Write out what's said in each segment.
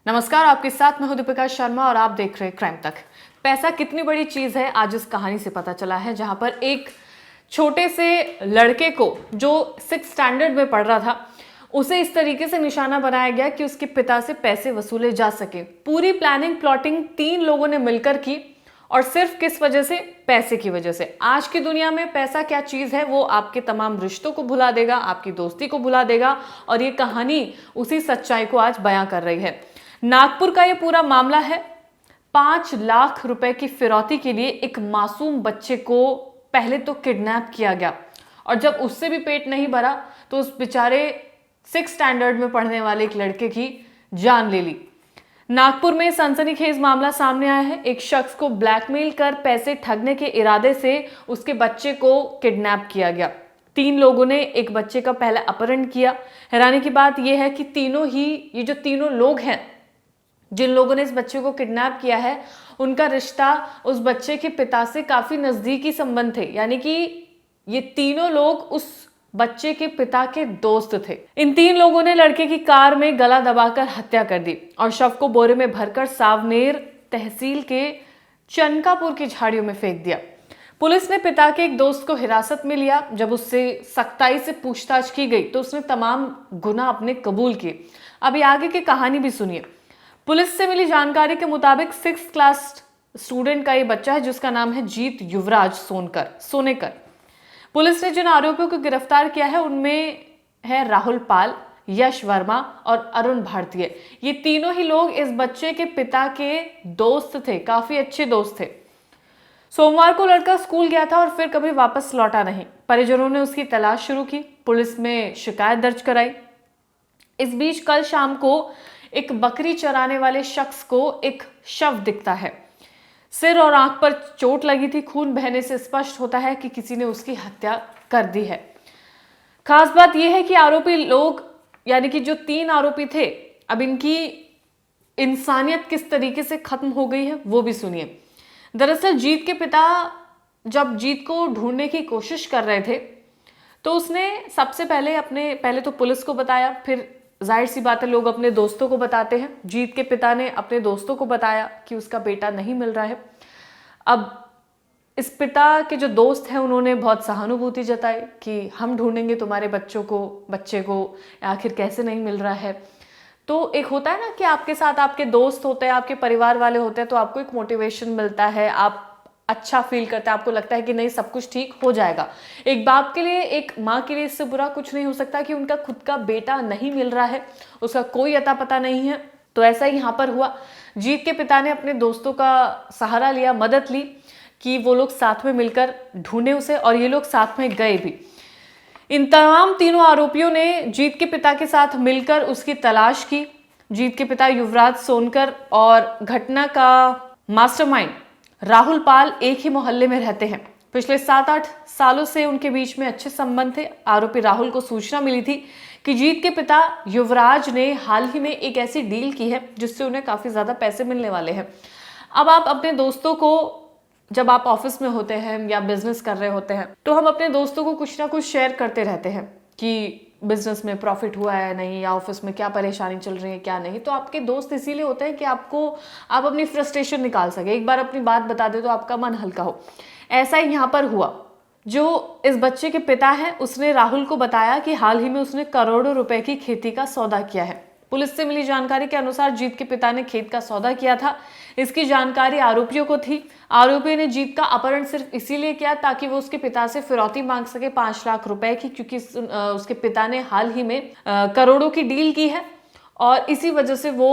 नमस्कार, आपके साथ मैं हूं दीपिका शर्मा और आप देख रहे हैं क्राइम तक। पैसा कितनी बड़ी चीज है आज इस कहानी से पता चला है, जहां पर एक छोटे से लड़के को जो 6th स्टैंडर्ड में पढ़ रहा था उसे इस तरीके से निशाना बनाया गया कि उसके पिता से पैसे वसूले जा सके। पूरी प्लानिंग प्लॉटिंग 3 लोगों ने मिलकर की और सिर्फ किस वजह से? पैसे की वजह से। आज की दुनिया में पैसा क्या चीज है, वो आपके तमाम रिश्तों को भुला देगा, आपकी दोस्ती को भुला देगा और ये कहानी उसी सच्चाई को आज बयां कर रही है। नागपुर का ये पूरा मामला है। 5 लाख रुपए की फिरौती के लिए एक मासूम बच्चे को पहले तो किडनैप किया गया और जब उससे भी पेट नहीं भरा तो उस बेचारे 6th स्टैंडर्ड में पढ़ने वाले एक लड़के की जान ले ली। नागपुर में सनसनीखेज मामला सामने आया है। एक शख्स को ब्लैकमेल कर पैसे ठगने के इरादे से उसके बच्चे को किडनैप किया गया। 3 लोगों ने एक बच्चे का पहले अपहरण किया। हैरानी की बात यह है कि ये जो तीनों लोग हैं जिन लोगों ने इस बच्चे को किडनैप किया है, उनका रिश्ता उस बच्चे के पिता से काफी नजदीकी संबंध थे, यानी कि ये तीनों लोग उस बच्चे के पिता के दोस्त थे। इन 3 लोगों ने लड़के की कार में गला दबाकर हत्या कर दी और शव को बोरे में भरकर सावनेर तहसील के चनकापुर की झाड़ियों में फेंक दिया। पुलिस ने पिता के एक दोस्त को हिरासत में लिया। जब उससे सख्ताई से पूछताछ की गई तो उसने तमाम गुनाह अपने कबूल किए। अभी आगे की कहानी भी सुनिए। पुलिस से मिली जानकारी के मुताबिक 6th क्लास स्टूडेंट का ये बच्चा है जिसका नाम है जीत युवराज सोनेकर। पुलिस ने जिन आरोपियों को गिरफ्तार किया है उनमें है राहुल पाल, यश वर्मा और अरुण भारतीय। ये तीनों ही लोग इस बच्चे के पिता के दोस्त थे, काफी अच्छे दोस्त थे। सोमवार को लड़का स्कूल गया था और फिर कभी वापस लौटा नहीं। परिजनों ने उसकी तलाश शुरू की, पुलिस में शिकायत दर्ज कराई। इस बीच कल शाम को एक बकरी चराने वाले शख्स को एक शव दिखता है। सिर और आंख पर चोट लगी थी। खून बहने से स्पष्ट होता है कि किसी ने उसकी हत्या कर दी है। खास बात यह है कि आरोपी लोग, यानी कि जो 3 आरोपी थे, अब इनकी इंसानियत किस तरीके से खत्म हो गई है वो भी सुनिए। दरअसल जीत के पिता जब जीत को ढूंढने की कोशिश कर रहे थे तो उसने सबसे पहले तो पुलिस को बताया, फिर जाहिर सी बात है लोग अपने दोस्तों को बताते हैं। जीत के पिता ने अपने दोस्तों को बताया कि उसका बेटा नहीं मिल रहा है। अब इस पिता के जो दोस्त हैं उन्होंने बहुत सहानुभूति जताई कि हम ढूंढेंगे तुम्हारे बच्चे को, आखिर कैसे नहीं मिल रहा है। तो एक होता है ना कि आपके साथ आपके दोस्त होते हैं, आपके परिवार वाले होते हैं, तो आपको एक मोटिवेशन मिलता है, आप अच्छा फील करता है, आपको लगता है कि नहीं सब कुछ ठीक हो जाएगा। एक बाप के लिए, एक माँ के लिए इससे बुरा कुछ नहीं हो सकता कि उनका खुद का बेटा नहीं मिल रहा है, उसका कोई अता पता नहीं है। तो ऐसा ही यहाँ पर हुआ। जीत के पिता ने अपने दोस्तों का सहारा लिया, मदद ली कि वो लोग साथ में मिलकर ढूंढे उसे, और ये लोग साथ में गए भी। इन तमाम तीनों आरोपियों ने जीत के पिता के साथ मिलकर उसकी तलाश की। जीत के पिता युवराज सोनकर और घटना का मास्टरमाइंड राहुल पाल एक ही मोहल्ले में रहते हैं। पिछले 7-8 सालों से उनके बीच में अच्छे संबंध थे। आरोपी राहुल को सूचना मिली थी कि जीत के पिता युवराज ने हाल ही में एक ऐसी डील की है जिससे उन्हें काफी ज्यादा पैसे मिलने वाले हैं। अब आप अपने दोस्तों को, जब आप ऑफिस में होते हैं या बिजनेस कर रहे होते हैं, तो हम अपने दोस्तों को कुछ ना कुछ शेयर करते रहते हैं कि बिजनेस में प्रॉफिट हुआ है नहीं, या ऑफिस में क्या परेशानी चल रही है क्या नहीं। तो आपके दोस्त इसीलिए होते हैं कि आप अपनी फ्रस्ट्रेशन निकाल सके, एक बार अपनी बात बता दे तो आपका मन हल्का हो। ऐसा ही यहाँ पर हुआ। जो इस बच्चे के पिता हैं उसने राहुल को बताया कि हाल ही में उसने करोड़ों रुपए की खेती का सौदा किया है। पुलिस से मिली जानकारी के अनुसार जीत के पिता ने खेत का सौदा किया था। इसकी जानकारी आरोपियों को थी। आरोपियों ने जीत का अपहरण सिर्फ इसीलिए किया ताकि वो उसके पिता से फिरौती मांग सके 5 लाख रुपए की, क्योंकि उसके पिता ने हाल ही में करोड़ों की डील की है और इसी वजह से वो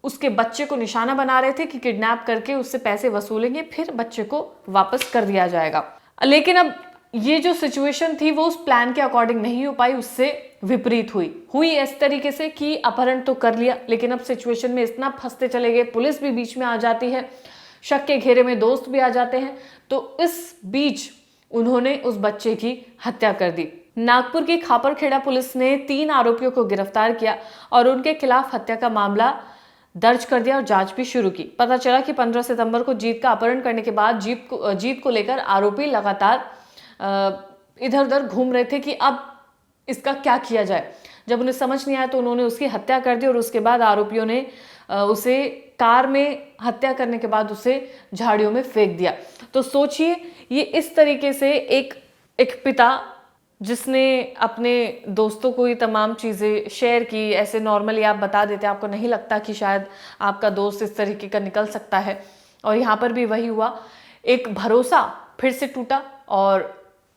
उसके बच्चे को निशाना बना रहे थे कि किडनैप करके उससे पैसे वसूलेंगे, फिर बच्चे को वापस कर दिया जाएगा। लेकिन अब ये जो सिचुएशन थी वो उस प्लान के अकॉर्डिंग नहीं हो पाई, उससे विपरीत हुई इस तरीके से कि अपहरण तो कर लिया, लेकिन अब सिचुएशन में इतना फंसते चले गए, पुलिस भी बीच में आ जाती है, शक के घेरे में दोस्त भी आ जाते हैं, तो इस बीच उन्होंने उस बच्चे की हत्या कर दी। नागपुर की खापरखेड़ा पुलिस ने 3 आरोपियों को गिरफ्तार किया और उनके खिलाफ हत्या का मामला दर्ज कर दिया और जांच भी शुरू की। पता चला कि 15 सितंबर को जीत का अपहरण करने के बाद जीत को लेकर आरोपी लगातार इधर उधर घूम रहे थे कि अब इसका क्या किया जाए। जब उन्हें समझ नहीं आया तो उन्होंने उसकी हत्या कर दी और उसके बाद आरोपियों ने उसे कार में हत्या करने के बाद उसे झाड़ियों में फेंक दिया। तो सोचिए, ये इस तरीके से एक पिता जिसने अपने दोस्तों को ये तमाम चीज़ें शेयर की, ऐसे नॉर्मली आप बता देते, आपको नहीं लगता कि शायद आपका दोस्त इस तरीके का निकल सकता है। और यहाँ पर भी वही हुआ, एक भरोसा फिर से टूटा और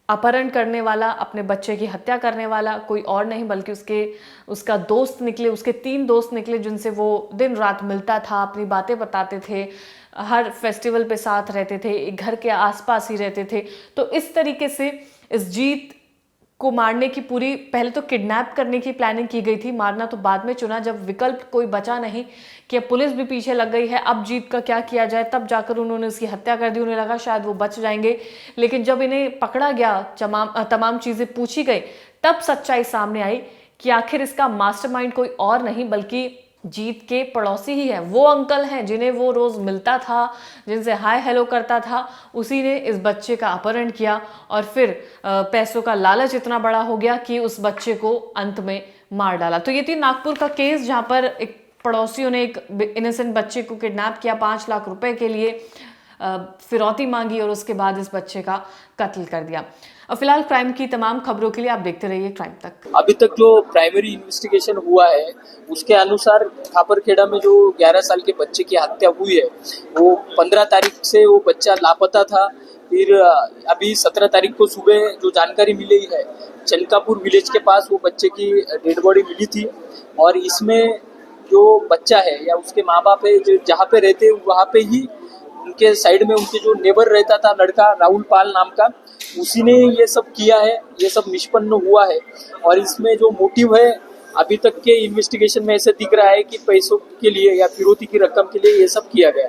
अपहरण करने वाला, अपने बच्चे की हत्या करने वाला कोई और नहीं बल्कि उसका दोस्त निकले, उसके 3 दोस्त निकले जिनसे वो दिन रात मिलता था, अपनी बातें बताते थे, हर फेस्टिवल पे साथ रहते थे, एक घर के आसपास ही रहते थे। तो इस तरीके से इस जीत को मारने की पूरी, पहले तो किडनैप करने की प्लानिंग की गई थी, मारना तो बाद में चुना जब विकल्प कोई बचा नहीं कि पुलिस भी पीछे लग गई है, अब जीत का क्या किया जाए, तब जाकर उन्होंने उसकी हत्या कर दी। उन्हें लगा शायद वो बच जाएंगे, लेकिन जब इन्हें पकड़ा गया, तमाम चीजें पूछी गई, तब सच्चाई सामने आई कि आखिर इसका मास्टरमाइंड कोई और नहीं बल्कि जीत के पड़ोसी ही है। वो अंकल हैं जिन्हें वो रोज मिलता था, जिनसे हाय हेलो करता था, उसी ने इस बच्चे का अपहरण किया और फिर पैसों का लालच इतना बड़ा हो गया कि उस बच्चे को अंत में मार डाला। तो ये थी नागपुर का केस जहां पर एक पड़ोसियों ने एक इनोसेंट बच्चे को किडनैप किया, 5 लाख रुपए के लिए फिरौती मांगी और उसके बाद इस बच्चे का कत्ल कर दिया। और फिलहाल क्राइम की तमाम खबरों के लिए आप देखते रहिए क्राइम तक। अभी तक जो प्राइमरी इन्वेस्टिगेशन हुआ है उसके अनुसार खापरखेड़ा में जो 11 साल के बच्चे की हत्या हुई है, वो 15 तारीख से वो बच्चा लापता था। फिर अभी 17 तारीख को सुबह जो जानकारी मिली है, चनकापुर विलेज के पास वो बच्चे की डेड बॉडी मिली थी। और इसमें जो बच्चा है या उसके माँ बाप है, जो जहाँ पे रहते वहाँ पे ही उनके साइड में उनके जो नेबर रहता था लड़का राहुल पाल नाम का, उसी ने ये सब किया है, ये सब निष्पन्न हुआ है। और इसमें जो मोटिव है अभी तक के इन्वेस्टिगेशन में ऐसे दिख रहा है कि पैसों के लिए या फिरौती की रकम के लिए ये सब किया गया।